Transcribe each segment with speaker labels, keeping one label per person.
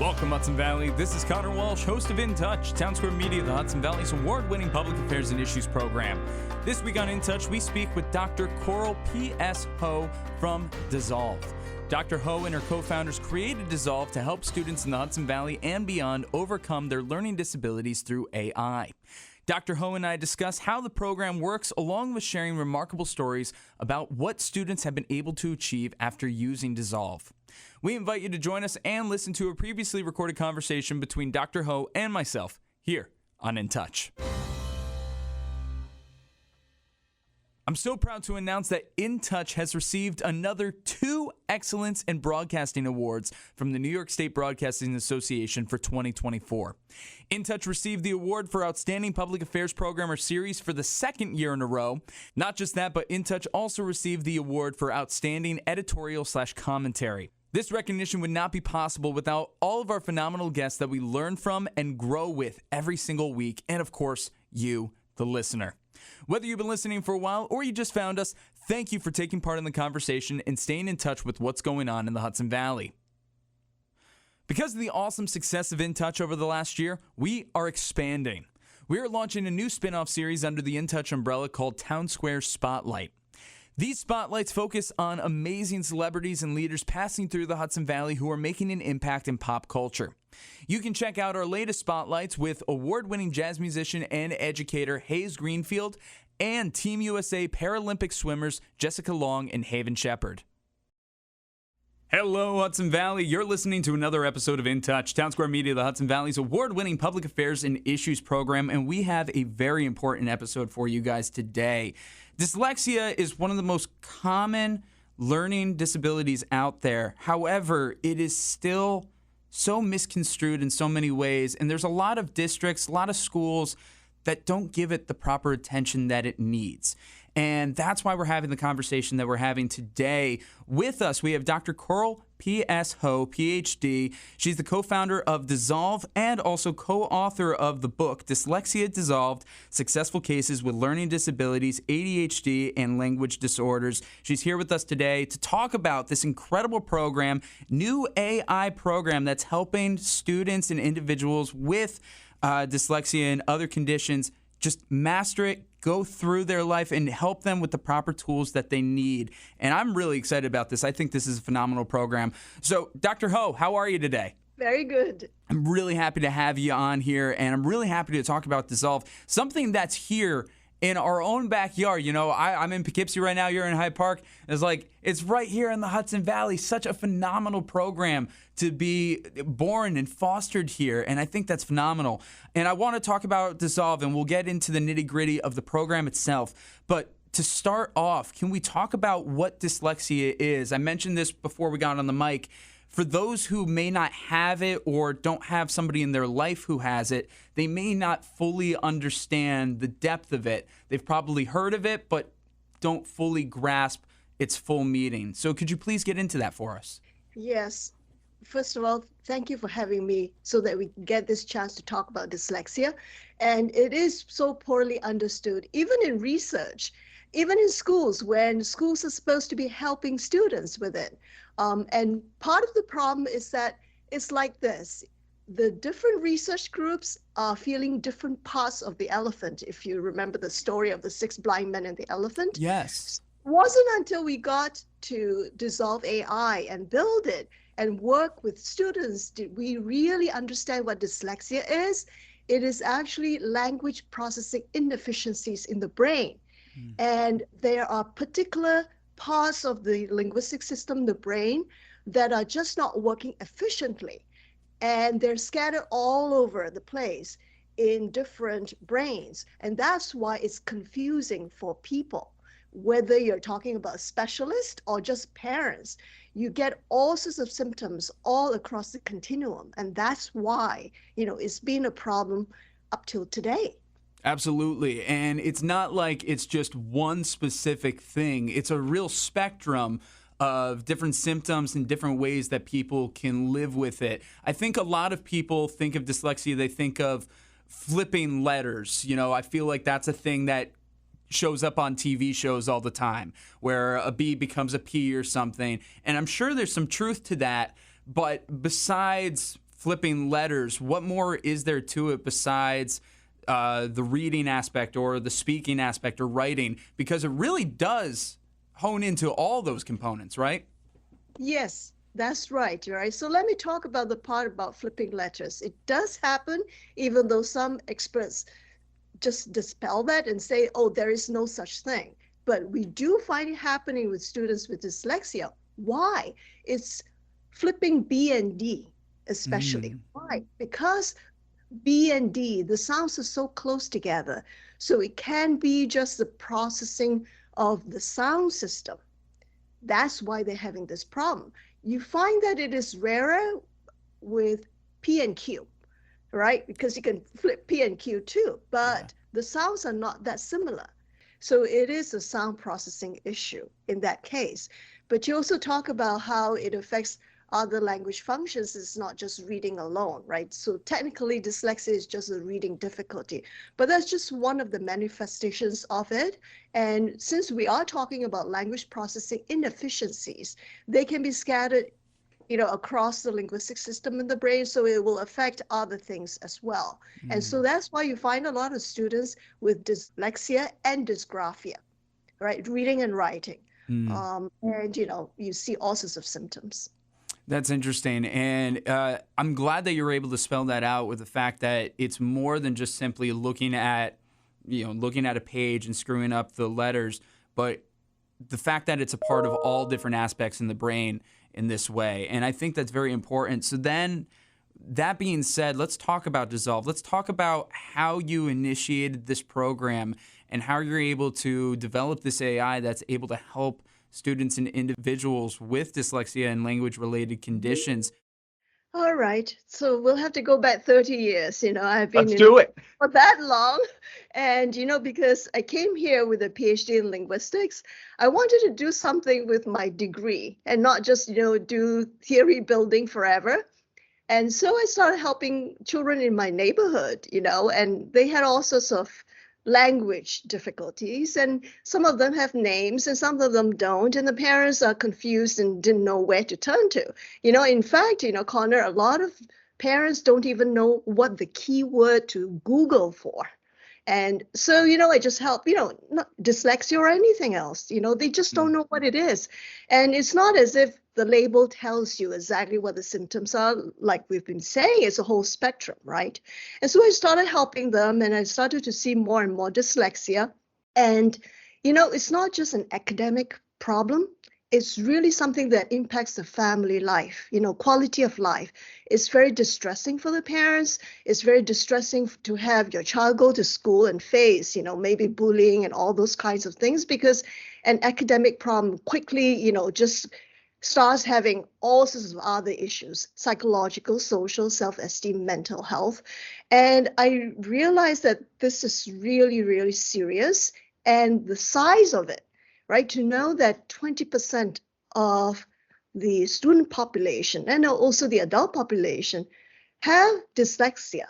Speaker 1: Welcome, Hudson Valley. This is Conor Walsh, host of In Touch, Townsquare Media, the Hudson Valley's award-winning public affairs and issues program. This week on In Touch, we speak with Dr. Coral P.S. Hoh from Dysolve. Dr. Hoh and her co-founders created Dysolve to help students in the Hudson Valley and beyond overcome their learning disabilities through AI. Dr. Hoh and I discuss how the program works, along with sharing remarkable stories about what students have been able to achieve after using Dysolve. We invite you to join us and listen to a previously recorded conversation between Dr. Hoh and myself here on In Touch. I'm so proud to announce that In Touch has received another 2 Excellence in Broadcasting Awards from the New York State Broadcasting Association for 2024. In Touch received the award for Outstanding Public Affairs Program or Series for the 2nd year in a row. Not just that, but In Touch also received the award for Outstanding Editorial/Commentary. This recognition would not be possible without all of our phenomenal guests that we learn from and grow with every single week, and of course, you, the listener. Whether you've been listening for a while or you just found us, thank you for taking part in the conversation and staying in touch with what's going on in the Hudson Valley. Because of the awesome success of In Touch over the last year, we are expanding. We are launching a new spin-off series under the In Touch umbrella called Townsquare Spotlight. These spotlights focus on amazing celebrities and leaders passing through the Hudson Valley who are making an impact in pop culture. You can check out our latest spotlights with award-winning jazz musician and educator Hayes Greenfield and Team USA Paralympic swimmers Jessica Long and Haven Shepard. Hello, Hudson Valley. You're listening to another episode of In Touch, Townsquare Media, the Hudson Valley's award-winning public affairs and issues program, and we have a very important episode for you guys today. Dyslexia is one of the most common learning disabilities out there. However, it is still so misconstrued in so many ways, and there's a lot of districts, a lot of schools that don't give it the proper attention that it needs. And that's why we're having the conversation that we're having today. With us, we have Dr. Coral P.S. Hoh, Ph.D. She's the co-founder of Dysolve and also co-author of the book, Dyslexia Dissolved, Successful Cases with Learning Disabilities, ADHD, and Language Disorders. She's here with us today to talk about this incredible program, new AI program that's helping students and individuals with dyslexia and other conditions just master it, go through their life, and help them with the proper tools that they need. And I'm really excited about this. I think this is a phenomenal program. So, Dr. Hoh, how are you today?
Speaker 2: Very good.
Speaker 1: I'm really happy to have you on here, and I'm really happy to talk about Dysolve, something that's here in our own backyard. You know, I'm in Poughkeepsie right now. You're in Hyde Park. It's right here in the Hudson Valley. Such a phenomenal program to be born and fostered here, and I think that's phenomenal. And I want to talk about Dysolve, and we'll get into the nitty-gritty of the program itself. But to start off, can we talk about what dyslexia is? I mentioned this before we got on the mic. For those who may not have it or don't have somebody in their life who has it, they may not fully understand the depth of it. They've probably heard of it, but don't fully grasp its full meaning. So could you please get into that for us?
Speaker 2: Yes. First of all, thank you for having me so that we get this chance to talk about dyslexia. And it is so poorly understood, even in research, even in schools, when schools are supposed to be helping students with it. And part of the problem is that it's like this. The different research groups are feeling different parts of the elephant. If you remember the story of the 6 blind men and the elephant.
Speaker 1: Yes.
Speaker 2: It wasn't until we got to Dysolve AI and build it and work with students did we really understand what dyslexia is. It is actually language processing inefficiencies in the brain. And there are particular parts of the linguistic system, the brain, that are just not working efficiently. And they're scattered all over the place in different brains. And that's why it's confusing for people. Whether you're talking about a specialist or just parents, you get all sorts of symptoms all across the continuum. And that's why, it's been a problem up till today.
Speaker 1: Absolutely. And it's not like it's just one specific thing. It's a real spectrum of different symptoms and different ways that people can live with it. I think a lot of people think of dyslexia, they think of flipping letters. I feel like that's a thing that shows up on TV shows all the time, where a B becomes a P or something. And I'm sure there's some truth to that. But besides flipping letters. What more is there to it besides the reading aspect or the speaking aspect or writing? Because it really does hone into all those components, right?
Speaker 2: Yes, that's right, right? So let me talk about the part about flipping letters. It does happen, even though some experts just dispel that and say, oh, there is no such thing. But we do find it happening with students with dyslexia. Why? It's flipping B and D, especially. Why? Because B and D, the sounds are so close together. So it can be just the processing of the sound system. That's why they're having this problem. You find that it is rarer with P and Q, right? Because you can flip P and Q too, but the sounds are not that similar. So it is a sound processing issue in that case. But you also talk about how it affects other language functions. It's not just reading alone, right? So technically dyslexia is just a reading difficulty, but that's just one of the manifestations of it. And since we are talking about language processing inefficiencies, they can be scattered across the linguistic system in the brain, so it will affect other things as well. And so that's why you find a lot of students with dyslexia and dysgraphia, right? Reading and writing. And, you see all sorts of symptoms.
Speaker 1: That's interesting. And I'm glad that you're able to spell that out with the fact that it's more than just simply looking at a page and screwing up the letters, but the fact that it's a part of all different aspects in the brain in this way. And I think that's very important. So then, that being said, let's talk about Dsyolve. Let's talk about how you initiated this program and how you're able to develop this AI that's able to help students and individuals with dyslexia and language-related conditions.
Speaker 2: All right. So we'll have to go back 30 years. I've been
Speaker 3: Let's do it.
Speaker 2: for that long. And, because I came here with a PhD in linguistics, I wanted to do something with my degree and not just, do theory building forever. And so I started helping children in my neighborhood, and they had all sorts of language difficulties, and some of them have names and some of them don't, and the parents are confused and didn't know where to turn to. In fact, Conor, a lot of parents don't even know what the keyword to Google for. And so, I just help, not dyslexia or anything else, they just don't know what it is. And it's not as if the label tells you exactly what the symptoms are. Like we've been saying, it's a whole spectrum, right? And so I started helping them, and I started to see more and more dyslexia. And, it's not just an academic problem. It's really something that impacts the family life, quality of life. It's very distressing for the parents. It's very distressing to have your child go to school and face, maybe bullying and all those kinds of things, because an academic problem quickly, just starts having all sorts of other issues: psychological, social, self-esteem, mental health. And I realized that this is really, really serious. And the size of it, right? To know that 20% of the student population and also the adult population have dyslexia.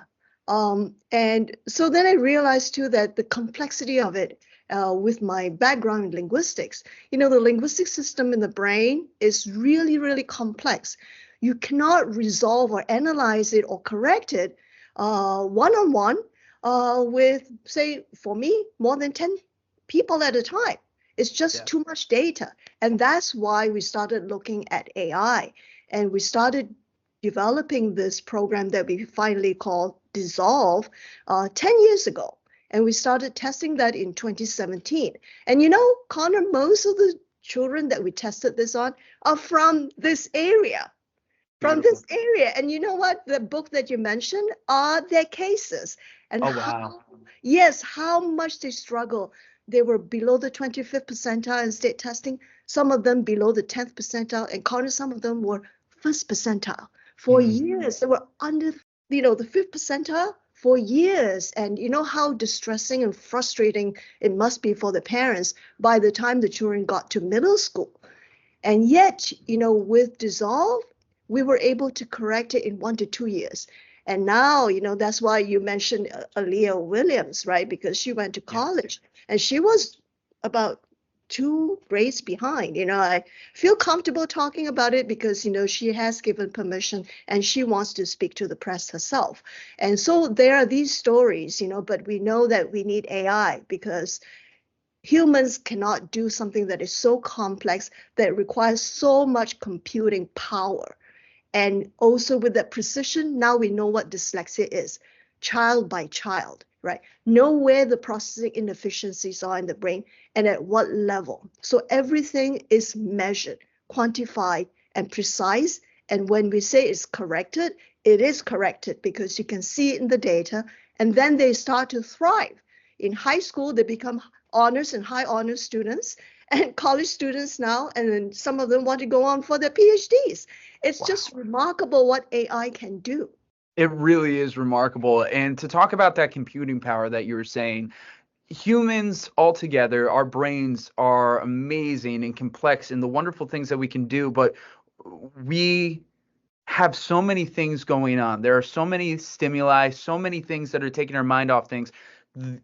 Speaker 2: And so then I realized too that the complexity of it, with my background in linguistics, the linguistic system in the brain is really, really complex. You cannot resolve or analyze it or correct it one-on-one with, say, for me, more than 10 people at a time. It's just too much data. And that's why we started looking at AI. And we started developing this program that we finally called Dysolve 10 years ago. And we started testing that in 2017. And Conor, most of the children that we tested this on are from this area. And you know what? The book that you mentioned are their cases. And
Speaker 3: wow.
Speaker 2: Yes, how much they struggle. They were below the 25th percentile in state testing, some of them below the 10th percentile, and Conor, some of them were first percentile. For years, they were under, the 5th percentile for years. And how distressing and frustrating it must be for the parents by the time the children got to middle school. And yet, with Dsyolve, we were able to correct it in 1 to 2 years. And now, that's why you mentioned Aaliyah Williams, right? Because she went to college and she was about 2 grades behind. I feel comfortable talking about it because, she has given permission and she wants to speak to the press herself. And so there are these stories, but we know that we need AI because humans cannot do something that is so complex that requires so much computing power. And also with that precision, now we know what dyslexia is, child by child, right? Know where the processing inefficiencies are in the brain and at what level. So everything is measured, quantified, and precise. And when we say it's corrected, it is corrected because you can see it in the data, and then they start to thrive. In high school, they become honors and high honors students, and college students now, and then some of them want to go on for their PhDs. It's just remarkable what AI can do.
Speaker 3: It really is remarkable. And to talk about that computing power that you were saying, humans altogether, our brains are amazing and complex in the wonderful things that we can do, but we have so many things going on. There are so many stimuli, so many things that are taking our mind off things.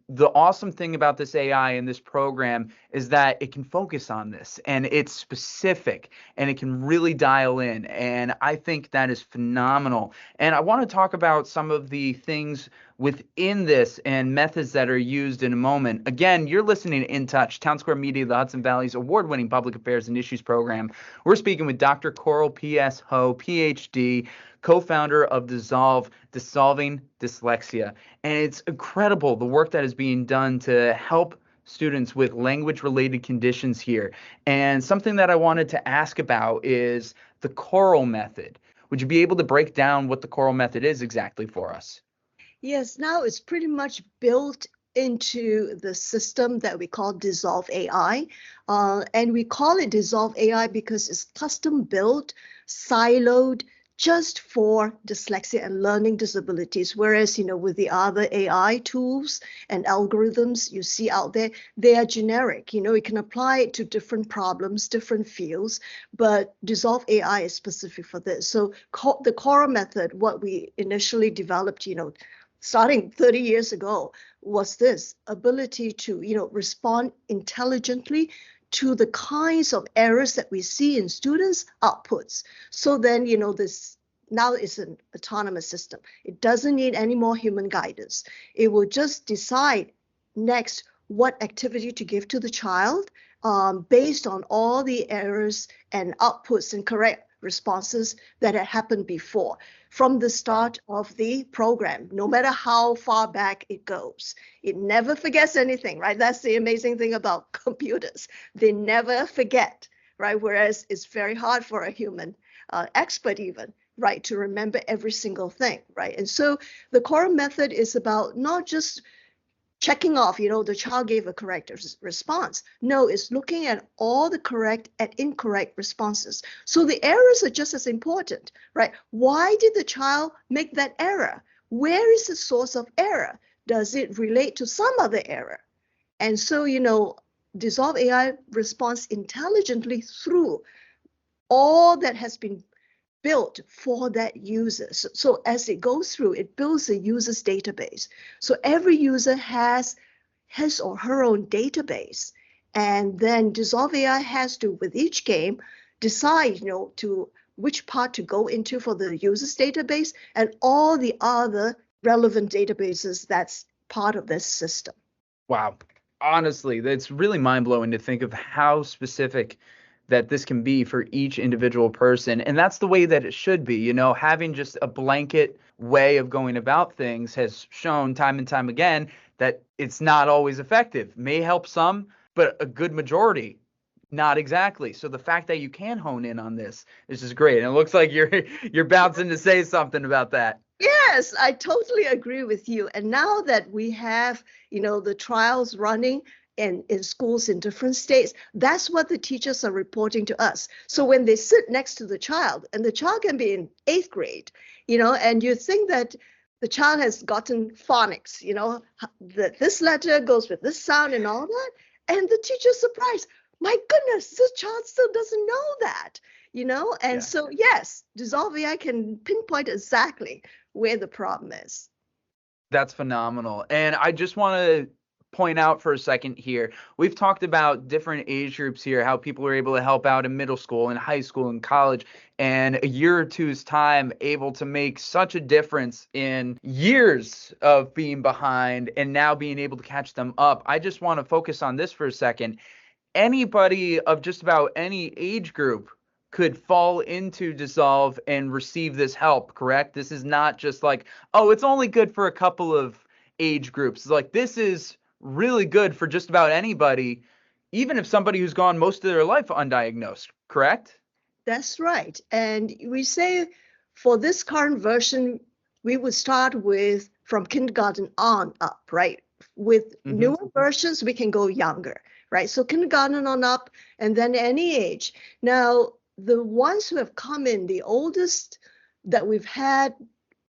Speaker 3: The awesome thing about this AI and this program is that it can focus on this, and it's specific, and it can really dial in. And I think that is phenomenal. And I want to talk about some of the things within this and methods that are used in a moment. Again, you're listening to In Touch, Townsquare Media, the Hudson Valley's award-winning public affairs and issues program. We're speaking with Dr. Coral P.S. Hoh, Ph.D., co-founder of Dsyolve, Dissolving Dyslexia. And it's incredible the work that is being done to help students with language-related conditions here. And something that I wanted to ask about is the Coral method. Would you be able to break down what the Coral method is exactly for us?
Speaker 2: Yes, now it's pretty much built into the system that we call Dysolve AI. And we call it Dysolve AI because it's custom built, siloed, just for dyslexia and learning disabilities. Whereas, with the other AI tools and algorithms you see out there, they are generic. You can apply it to different problems, different fields, but Dysolve AI is specific for this. So the Cora method, what we initially developed, starting 30 years ago, was this ability to, respond intelligently to the kinds of errors that we see in students' outputs. So then, this now is an autonomous system. It doesn't need any more human guidance. It will just decide next what activity to give to the child based on all the errors and outputs and correct responses that had happened before from the start of the program, no matter how far back it goes. It never forgets anything, right? That's the amazing thing about computers. They never forget, right? Whereas it's very hard for a human expert even, right, to remember every single thing, right? And so the core method is about not just checking off, the child gave a correct response. No, it's looking at all the correct and incorrect responses. So the errors are just as important, right? Why did the child make that error? Where is the source of error? Does it relate to some other error? And so, Dysolve AI responds intelligently through all that has been built for that user. So as it goes through, it builds a user's database. So every user has his or her own database. And then Dysolve AI has to, with each game, decide, to which part to go into for the user's database and all the other relevant databases that's part of this system.
Speaker 3: Wow. Honestly, it's really mind-blowing to think of how specific that this can be for each individual person. And that's the way that it should be. Having just a blanket way of going about things has shown time and time again that it's not always effective. May help some, but a good majority, not exactly. So the fact that you can hone in on this is just great. And it looks like you're bouncing to say something about that.
Speaker 2: Yes, I totally agree with you. And now that we have, the trials running in schools in different states, that's what the teachers are reporting to us. So when they sit next to the child, and the child can be in 8th grade, and you think that the child has gotten phonics, that this letter goes with this sound and all that, and the teacher's surprised. My goodness, this child still doesn't know that, and so yes, Dysolve AI can pinpoint exactly where the problem is.
Speaker 3: That's phenomenal. And I just want to point out for a second here. We've talked about different age groups here, how people are able to help out in middle school and high school and college, and a year or two's time able to make such a difference in years of being behind and now being able to catch them up. I just want to focus on this for a second. Anybody of just about any age group could fall into Dsyolve and receive this help, correct? This is not just like, oh, it's only good for a couple of age groups. It's like, this is really good for just about anybody, even if somebody who's gone most of their life undiagnosed, correct?
Speaker 2: That's right. And we say for this current version, we would start with from kindergarten on up, right? With newer versions, we can go younger, right? So kindergarten on up, and then any age. Now, the ones who have come in, the oldest that we've had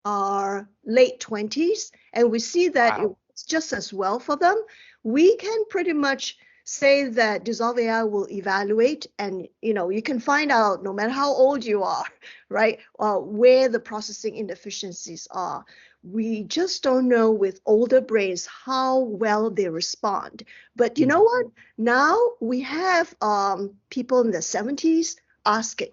Speaker 2: are late 20s, and we see that it's just as well for them. We can pretty much say that Dysolve AI will evaluate, and you can find out no matter how old you are, right, where the processing inefficiencies are. We just don't know with older brains how well they respond. But you know what? Now we have people in their 70s asking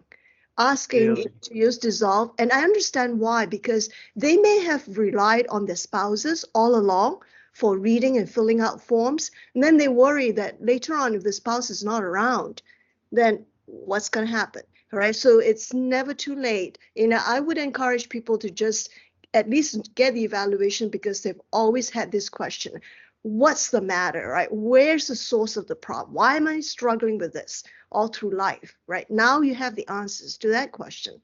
Speaker 3: Really?
Speaker 2: to use Dysolve, and I understand why, because they may have relied on their spouses all along for reading and filling out forms. And then they worry that later on, if the spouse is not around, then what's going to happen? All right. So it's never too late. I would encourage people to just at least get the evaluation, because they've always had this question. What's the matter, right? Where's the source of the problem? Why am I struggling with this all through life, right? Now you have the answers to that question.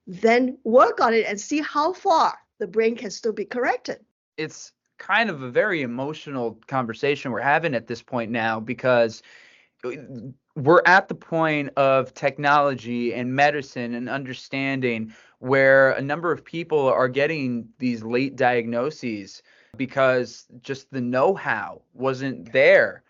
Speaker 2: Then work on it and see how far the brain can still be corrected.
Speaker 3: It's kind of a very emotional conversation we're having at this point now, because we're at the point of technology and medicine and understanding where a number of people are getting these late diagnoses because just the know-how wasn't there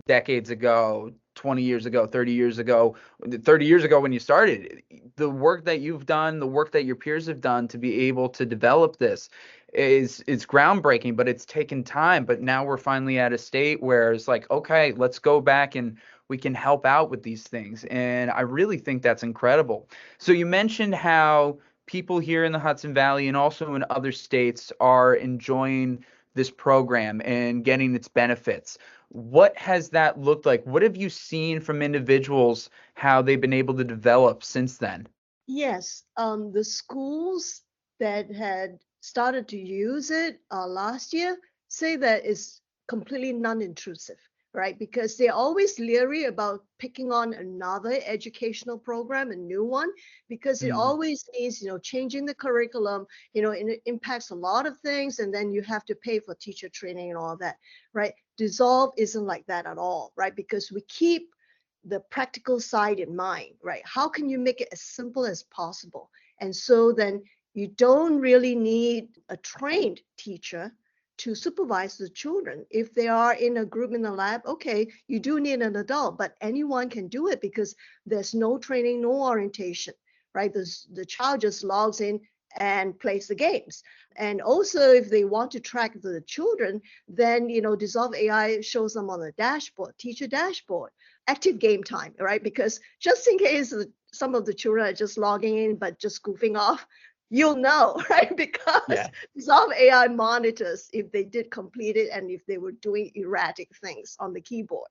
Speaker 3: decades ago, 20 years ago, 30 years ago, 30 years ago when you started. The work that you've done, the work that your peers have done to be able to develop this is groundbreaking, but it's taken time. But now we're finally at a state where it's like, okay, let's go back and we can help out with these things. And I really think that's incredible. So you mentioned how people here in the Hudson Valley and also in other states are enjoying this program and getting its benefits. What has that looked like? What have you seen from individuals, how they've been able to develop since then?
Speaker 2: Yes, the schools that had started to use it last year say that it's completely non-intrusive, right? Because they're always leery about picking on another educational program, a new one, because it always means, changing the curriculum, it impacts a lot of things, and then you have to pay for teacher training and all that, right? Dysolve isn't like that at all, right? Because we keep the practical side in mind, right? How can you make it as simple as possible? And so then you don't really need a trained teacher to supervise the children. If they are in a group in the lab, okay, you do need an adult, but anyone can do it because there's no training, no orientation, right? The child just logs in and plays the games. And also, if they want to track the children, then Dysolve AI shows them on the dashboard, teacher dashboard, active game time, right? Because just in case some of the children are just logging in but just goofing off, you'll know, right? Because Dysolve AI monitors if they did complete it and if they were doing erratic things on the keyboard,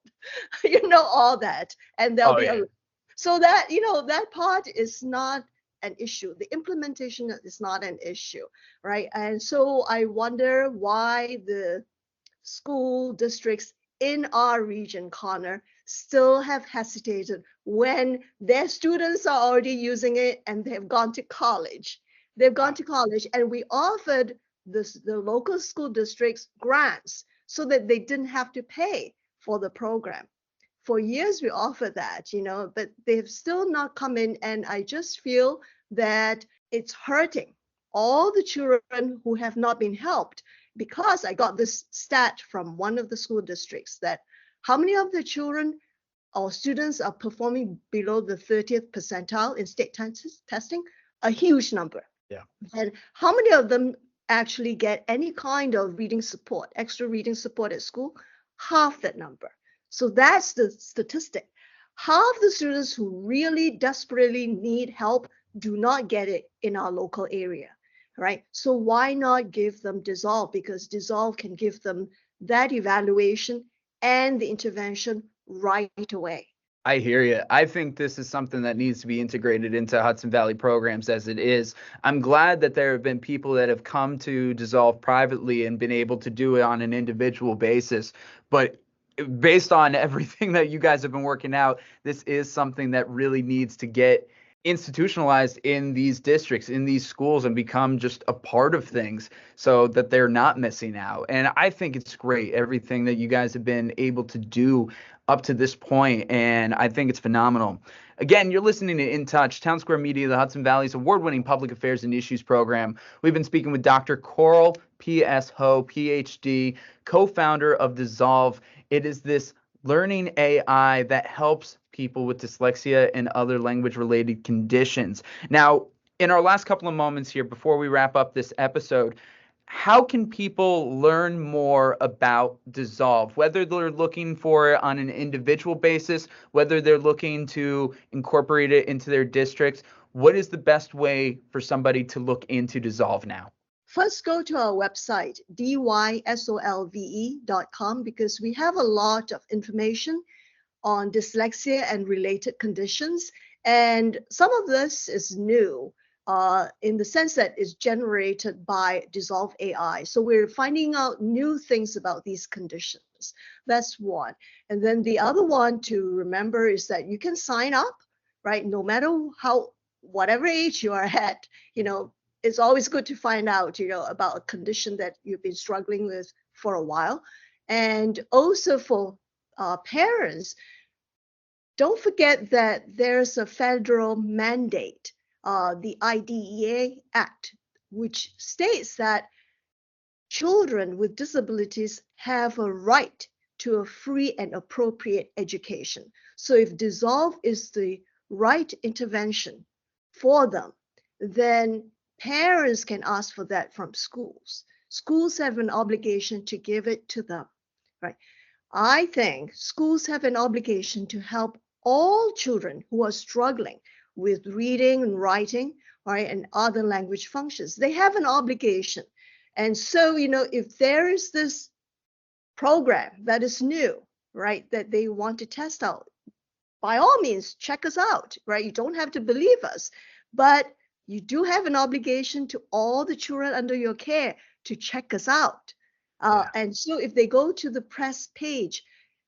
Speaker 2: all that, and there'll be a so that that part is not an issue. The implementation is not an issue, right? And so I wonder why the school districts in our region, Conor, still have hesitated when their students are already using it and they've gone to college. They've gone to college, and we offered the local school districts grants so that they didn't have to pay for the program. For years we offered that, but they've still not come in, and I just feel that it's hurting all the children who have not been helped, because I got this stat from one of the school districts that how many of the children or students are performing below the 30th percentile in state testing? A huge number.
Speaker 3: Yeah.
Speaker 2: And how many of them actually get any kind of reading support, extra reading support at school? half that number. So that's the statistic. Half the students who really desperately need help do not get it in our local area, right? So why not give them Dysolve? Because Dysolve can give them that evaluation and the intervention right away.
Speaker 3: I hear you. I think this is something that needs to be integrated into Hudson Valley programs as it is. I'm glad that there have been people that have come to Dsyolve privately and been able to do it on an individual basis. But based on everything that you guys have been working out, this is something that really needs to get institutionalized in these districts, in these schools, and become just a part of things so that they're not missing out. And I think it's great, everything that you guys have been able to do up to this point, and I think it's phenomenal. Again, you're listening to In Touch, Townsquare Media, the Hudson Valley's award-winning public affairs and issues program. We've been speaking with Dr. Coral P.S. Hoh, Ph.D., co-founder of Dsyolve. It is this learning AI that helps people with dyslexia and other language-related conditions. Now, in our last couple of moments here, before we wrap up this episode, how can people learn more about Dsyolve, whether they're looking for it on an individual basis, whether they're looking to incorporate it into their districts? What is the best way for somebody to look into Dsyolve now?
Speaker 2: First, go to our website, dysolve.com, because we have a lot of information on dyslexia and related conditions. And some of this is new in the sense that it's generated by Dysolve AI. So we're finding out new things about these conditions. That's one. And then the other one to remember is that you can sign up, right? No matter whatever age you are at, it's always good to find out, about a condition that you've been struggling with for a while. And also for parents, don't forget that there's a federal mandate, the IDEA Act, which states that children with disabilities have a right to a free and appropriate education. So if Dsyolve is the right intervention for them, then parents can ask for that from schools. Schools have an obligation to give it to them, right? I think schools have an obligation to help all children who are struggling with reading and writing, right, and other language functions. They have an obligation. And so, if there is this program that is new, right, that they want to test out, by all means, check us out, right? You don't have to believe us, but you do have an obligation to all the children under your care to check us out. And so if they go to the press page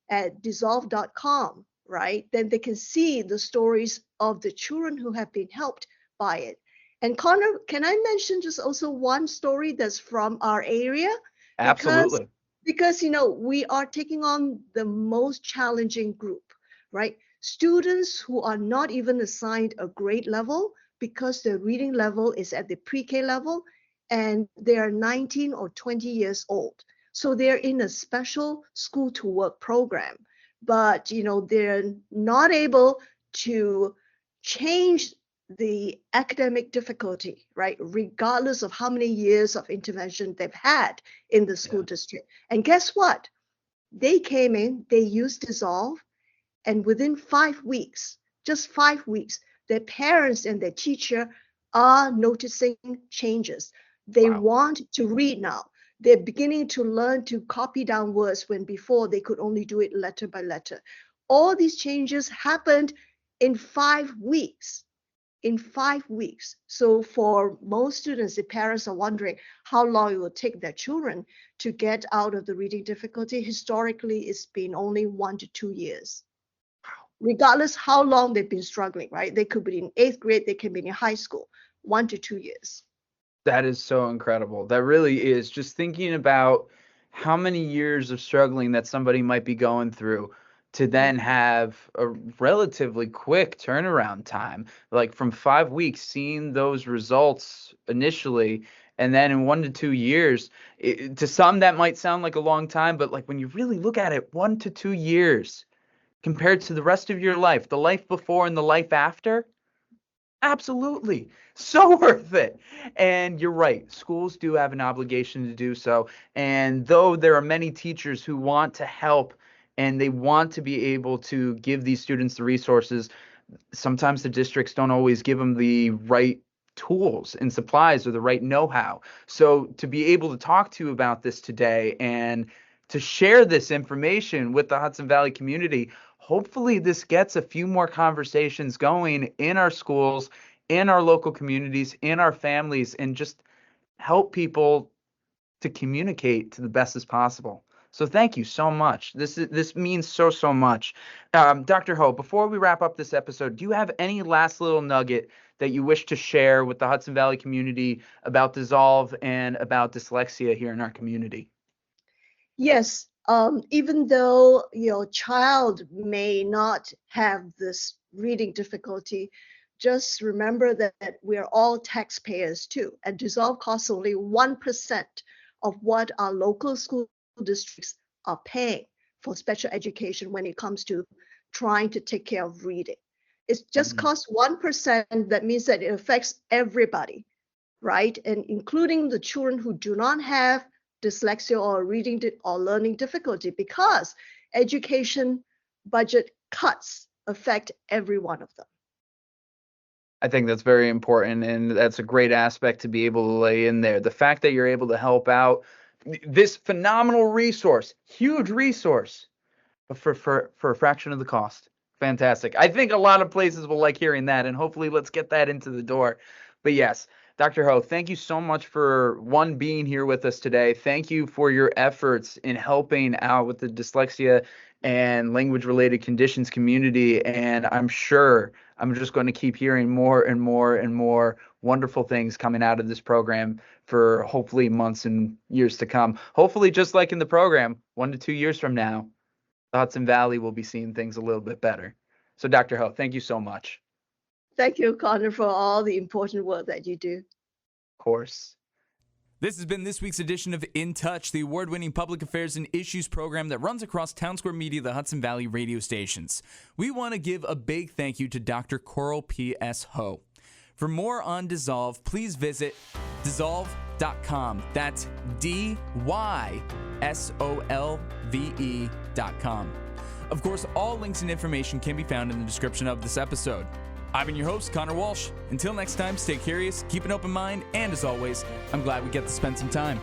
Speaker 2: at dysolve.com, right, then they can see the stories of the children who have been helped by it. And Conor, can I mention just also one story that's from our area?
Speaker 3: Absolutely.
Speaker 2: Because we are taking on the most challenging group, right? Students who are not even assigned a grade level because their reading level is at the pre-K level, and they are 19 or 20 years old. So they're in a special school to work program, but they're not able to change the academic difficulty, right? Regardless of how many years of intervention they've had in the school district. And guess what? They came in, they used Dsyolve, and within 5 weeks, just 5 weeks, their parents and their teacher are noticing changes. They want to read now. They're beginning to learn to copy down words when before they could only do it letter by letter. All these changes happened in 5 weeks. In 5 weeks. So for most students, the parents are wondering how long it will take their children to get out of the reading difficulty. Historically, it's been only 1 to 2 years. Regardless how long they've been struggling, right? They could be in 8th grade, they can be in high school, 1 to 2 years.
Speaker 3: That is so incredible. That really is. Just thinking about how many years of struggling that somebody might be going through to then have a relatively quick turnaround time, like from 5 weeks, seeing those results initially, and then in 1 to 2 years. To some, that might sound like a long time, but like when you really look at it, 1 to 2 years compared to the rest of your life, the life before and the life after, Absolutely. So worth it. And you're right. Schools do have an obligation to do so. And though there are many teachers who want to help and they want to be able to give these students the resources, sometimes the districts don't always give them the right tools and supplies or the right know-how. So to be able to talk to you about this today and to share this information with the Hudson Valley community, hopefully this gets a few more conversations going in our schools, in our local communities, in our families, and just help people to communicate to the best as possible. So thank you so much. This means so much. Dr. Hoh, before we wrap up this episode, do you have any last little nugget that you wish to share with the Hudson Valley community about Dsyolve and about dyslexia here in our community?
Speaker 2: Yes, even though your child may not have this reading difficulty, just remember that we're all taxpayers too. And Dsyolve costs only 1% of what our local school districts are paying for special education when it comes to trying to take care of reading. It just costs 1%. That means that it affects everybody, right? And including the children who do not have dyslexia or reading or learning difficulty, because education budget cuts affect every one of them.
Speaker 3: I think that's very important, and that's a great aspect to be able to lay in there. The fact that you're able to help out this phenomenal resource, huge resource, but for a fraction of the cost. Fantastic. I think a lot of places will like hearing that, and hopefully let's get that into the door. But yes, Dr. Hoh, thank you so much for being here with us today. Thank you for your efforts in helping out with the dyslexia and language related conditions community. And I'm sure I'm just going to keep hearing more and more and more wonderful things coming out of this program for hopefully months and years to come. Hopefully, just like in the program, 1 to 2 years from now, the Hudson Valley will be seeing things a little bit better. So Dr. Hoh, thank you so much.
Speaker 2: Thank you, Conor, for all the important work that you do.
Speaker 3: Of course.
Speaker 1: This has been this week's edition of In Touch, the award-winning public affairs and issues program that runs across Townsquare Media, the Hudson Valley radio stations. We want to give a big thank you to Dr. Coral P.S. Hoh. For more on Dsyolve, please visit Dsyolve.com. That's Dysolve.com. Of course, all links and information can be found in the description of this episode. I've been your host, Conor Walsh. Until next time, stay curious, keep an open mind, and as always, I'm glad we get to spend some time.